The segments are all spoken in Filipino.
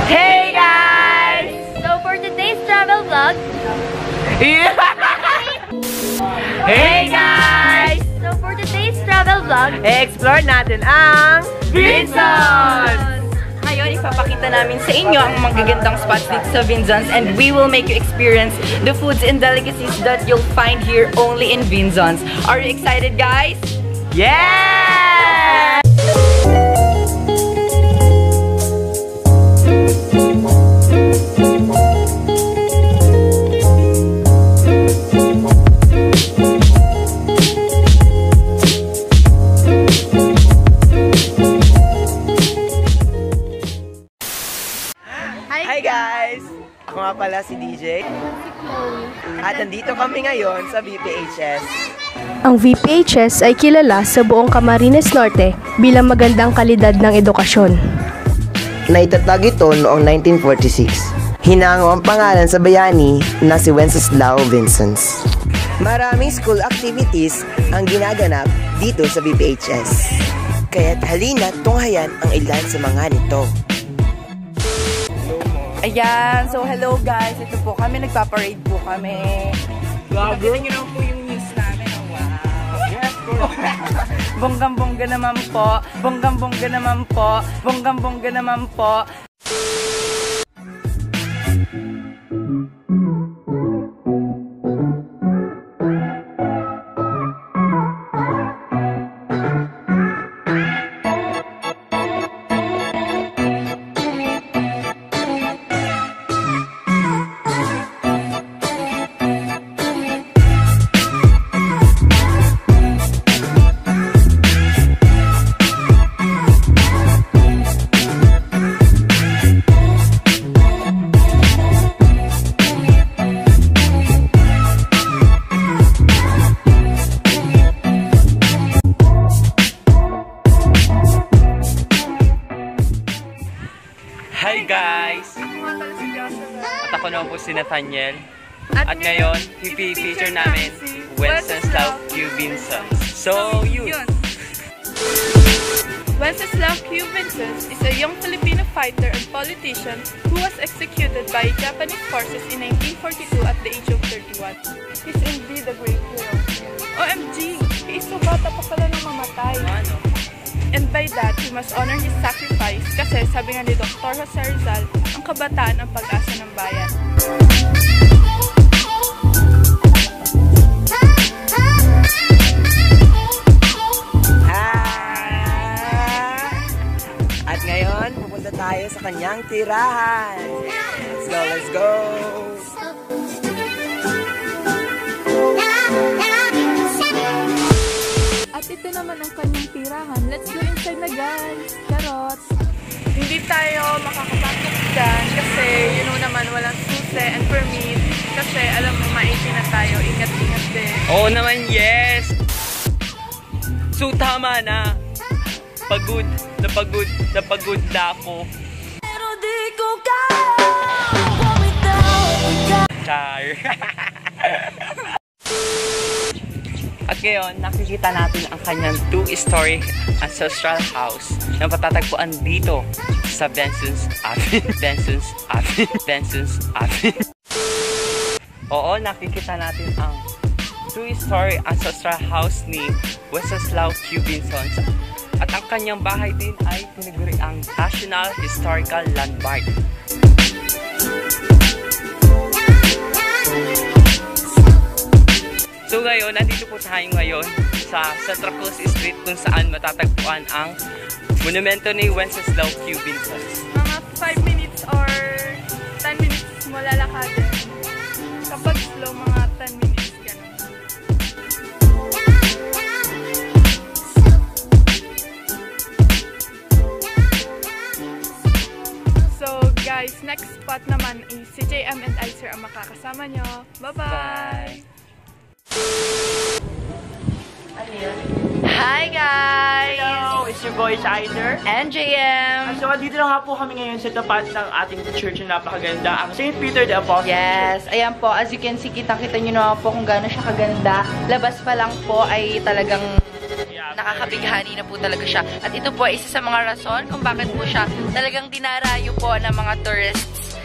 Hey guys! So for today's travel vlog, Hey guys! So for today's travel vlog, Explore natin ang Vinzons! Ngayon, ipapakita namin sa inyo ang magagandang spots dito sa Vinzons and we will make you experience the foods and delicacies that you'll find here only in Vinzons. Are you excited, guys? Yeah! Hi guys! Ako nga pala si DJ. At nandito kami ngayon sa VPHS. Ang VPHS ay kilala sa buong Camarines Norte bilang magandang kalidad ng edukasyon. Naitatag ito noong 1946. Hinango ang pangalan sa bayani na si Wenceslao Vinzons. Maraming school activities ang ginaganap dito sa VPHS. Kaya't halina tunghayan ang ilan sa mga nito. Ayan, so hello guys. Ito po kami, nagpaparade po kami. Tingnan nyo lang po yung news namin. Wow! Yes po! Bonggang-bongga naman po. Bonggang-bongga naman po. Bonggang-bongga naman po. Hi guys! At ako naman po si Nathaniel. At ngayon, i-feature namin Wenceslao Q. Vinzons. So, yun! Wenceslao Q. Vinzons is a young Filipino fighter and politician who was executed by Japanese forces in 1942 at the age of 31. He's indeed a great hero. OMG! He is so bata pa pala nang mamatay. And by that, we must honor his sacrifice kasi sabi nga ni Dr. Jose Rizal, ang kabataan ang pag-asa ng bayan. At ngayon, pupunta tayo sa kanyang tirahan. Let's go, let's go! At ito naman ang kanyang tirahan. Let's go inside na guys! Charot! Hindi tayo makakapasok dyan kasi you know naman walang susi and permit kasi alam mo maigi na tayo. Ingat-ingat din. Oo naman, yes! So, tama na. Pagod na ako. pero di ko kaya. Char! At ngayon, nakikita natin ang kanyang 2-story ancestral house na patatagpuan dito sa Vinzons Avenue. Vinzons Avenue. Vinzons Avenue. Oo, nakikita natin ang 2-story ancestral house ni Wenceslao Q. Vinzons. At ang kanyang bahay din ay tinaguri ang National Historical Landmark. So ngayon, nandito po tayo ngayon sa Santa Cruz Street kung saan matatagpuan ang monumento ni Wenceslao Q. Vinzons. Mga 5 minutes or 10 minutes mo lalakadin. Kapag slow, mga 10 minutes. Ganun. So guys, next spot naman is si JM and Icer ang makakasama nyo. Bye-bye! Hi guys! Hello! It's your boy Icer And JM! So, dito na nga po kami ngayon sa tapat ng ating church na napakaganda, ang St. Peter the Apostle. Yes, ayan po, as you can see, kita-kita nyo naman po kung gaano siya kaganda. Labas pa lang po ay talagang nakakabighani na po talaga siya. At ito po ay isa sa mga rason kung bakit po siya talagang dinarayo po ng mga tourists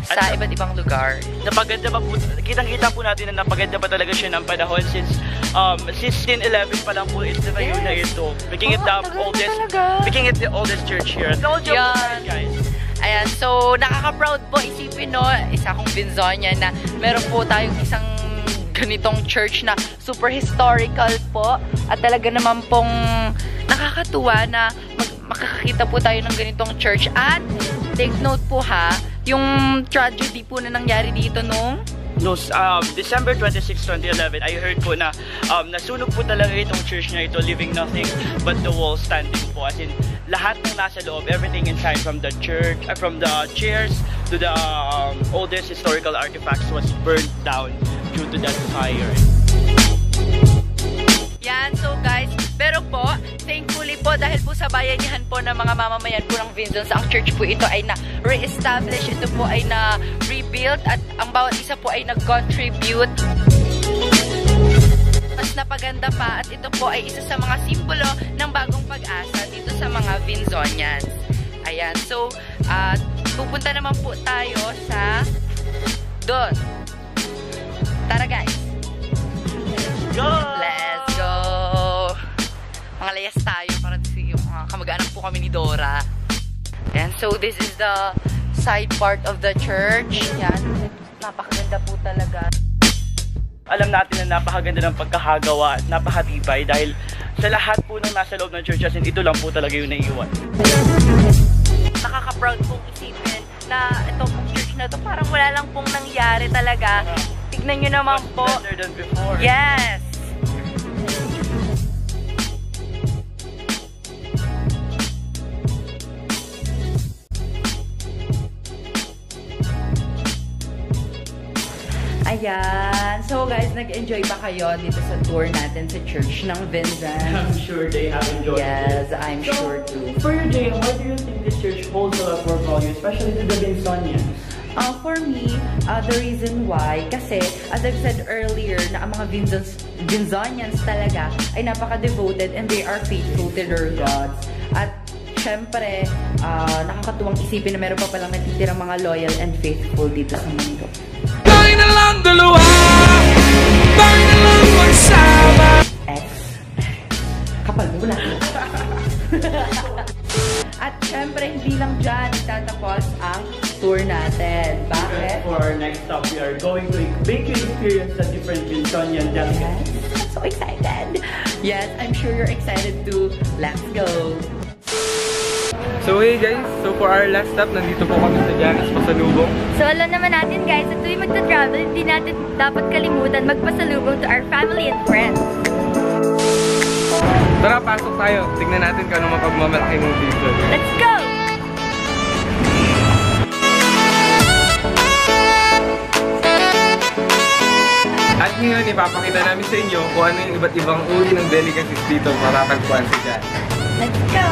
sa iba't ibang lugar. Napaganda pa po, kitang-kita po natin na napaganda pa talaga siya ng panahon since 1611 pa lang po ito na yun na ito. Making it the oldest church here. No joke guys. Ayan, so nakaka-proud po isipin, no, isa akong Vinzonian na meron po tayong isang ganitong church na super historical po at talaga naman pong nakakatuwa na makakakita po tayo ng ganitong church. At take note po ha, yung tragedy po na nangyari dito nung December 26, 2011, I heard po na nasunog po talaga itong church na ito, leaving nothing but the wall standing po. As in, lahat ng nasa loob, everything inside from the church, from the chairs to the oldest historical artifacts was burned down due to that fire. Yan, so guys, pero po, thankfully po, dahil po sa bayanihan po ng mga mamamayan po ng Vinzons, ang church po ito ay na-re-establish, ito po ay na-rebuild, at ang bawat isa po ay nag-contribute. Mas napaganda pa, at ito po ay isa sa mga simbolo ng bagong pag-asa dito sa mga Vinzonians. Ayan, so, pupunta naman po tayo sa doon. Tara guys! Go! Let's go! Mga layas tayo, parang yung kamag-anak po kami ni Dora. Ayan, so this is the side part of the church. Yan, napakaganda po talaga. Alam natin na napakaganda ng pagkakagawa at napakatibay dahil sa lahat po ng nasa loob ng church, as in, ito lang po talaga yung naiiwan. Nakaka-proud pong isipin na itong church na to parang wala lang pong nangyari talaga. Tignan nyo naman po. Better than before. Yes! Ayan. So guys, nag-enjoy ba kayo dito sa tour natin sa church ng Vinzons? I'm sure they have enjoyed it. Yes, I'm sure too. For you, Jay, why do you think this church holds a lot more value, especially to the Vinzonians? For me, the reason why, kasi as I've said earlier, na ang mga Vinzonians talaga ay napaka-devoted and they are faithful to their gods. At syempre, nakakatuwang isipin na meron pa palang natitirang mga loyal and faithful dito sa mundo. Tayo na lang dalawa, tayo na lang magsama. Kapal mo lang. At syempre, hindi lang dyan tatapos ang tour natin. Bakit? For our next stop, we are going to make you experience the different Vinzonian delicacies. Yes, I'm so excited. Yes, I'm sure you're excited too. Let's go. So hey guys, so for our last stop, nandito po kami sa Janus Pasalubong. So alam naman natin guys, at tuwing magta-travel, hindi natin dapat kalimutan magpasalubong to our family and friends. Tara, pasok tayo. Tignan natin kung ano mapagmamalaki mo dito. Let's go! At ngayon, ipapakita namin sa inyo kung ano yung iba't ibang uri ng delicacies dito matatagpuan sa Janus. Let's go!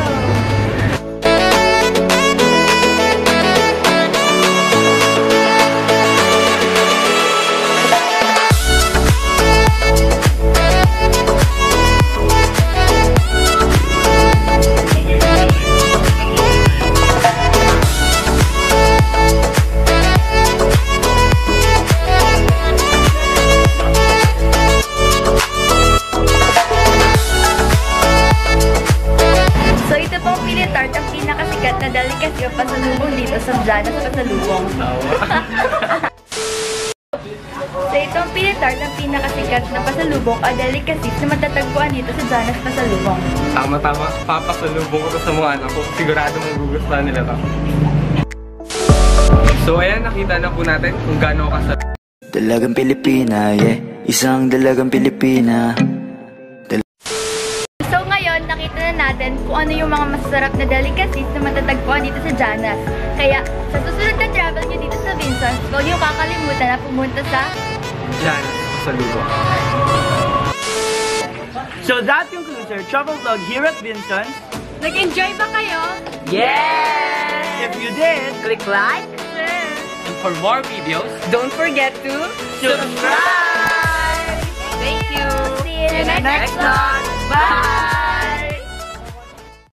Delicacy of pasalubong dito sa Janus Pasalubong. So ito ang pinatart ng pinakasikat na pasalubong o delicacy na matatagpuan dito sa Janus Pasalubong. Tama-tama, papasalubong ko to sa mga anak ko. Sigurado magugustuhan nila to. So ayan, nakita na po natin kung gaano kasarap. Dalagang Pilipina, yeah. Isang dalagang Pilipina. So ngayon, nakita na natin kung ano yung mga masarap na delicacies na matatagpuan dito sa Janus. Kaya, sa susunod na travel nyo dito sa Vinzons, huwag nyo kakalimutan na pumunta sa Janus Pasalubong. So that concludes our travel vlog here at Vinzons. Nag-enjoy ba kayo? Yes! If you did, Click like, Share! And for more videos, don't forget to subscribe! Thank you! See you in the next vlog! Bye!